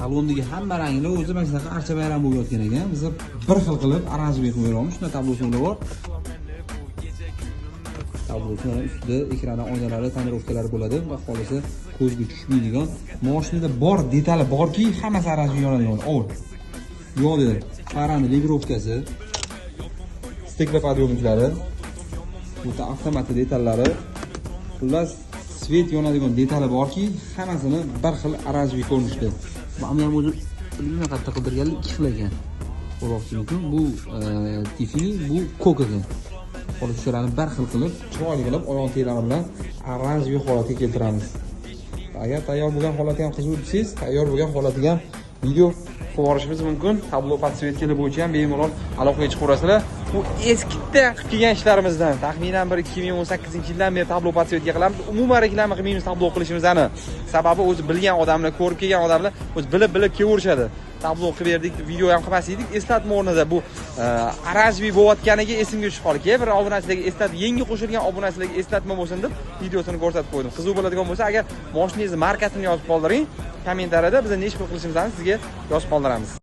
Tablondagi hamma ranglar o'zi mana shunaqa archa bayram bo'lib yotgan ekan. Biz bir xil qilib aranjment qo'yamiz. Shunda tablosi bor. Tablosi ustida ekrani oynalari, tonirovkalari bo'ladi va xolisi ko'zga tushmaydigan. Mashinada bor detali borki, hammasi aranjment yonadigan. Ol. Yo'ldir. Parani librovkasi, steklar podъемниклari, bu avtomatik detallari, xullas svet yonadigan detali borki, hammasini bir xil aranjment ko'rinishda. Buni ham o'zi nima qattiq qildirganlar ikki xil ekan. Qo'rqoqchi mumkin. Bu Tiffany, bu Coca ekan. Xolos shularni bir xil qilib, chiroyli qilib oyoq terlari bilan aranjment holatiga keltiramiz. Agar tayyor bo'lgan holati ham qiziq desangiz, tayyor bo'lgan holatiga ham video yuborishimiz mumkin. Tablo podsvetkalar bo'yicha ham bemalol aloqaga chiqaverasizlar. Bu eskidan qilib kelgan ishlarimizdan, taxminan bir 2018-yildan beri tablo podsvetka qilamiz. Umuman reklama qilmaymiz tablo qilishimizni. Sababi o'zi bilgan odamlar, ko'rib kelgan odamlar o'zi bilib kelverishadi. Tablo qilib berdik, video ham qilmasdik. Eslatma o'rnida bu aranjment bo'layotganiga esimga tushib qoldi. Bir obunachilarga yangi qo'shilgan obunachilarga eslatma bo'lsin deb videosini ko'rsatib qo'ydim. Qiziq bo'ladigan bo'lsa, agar mashinangizni markasini yozib qoldiring, kommentariyada biz necha pul qilishimizni sizga yozib qoldiramiz.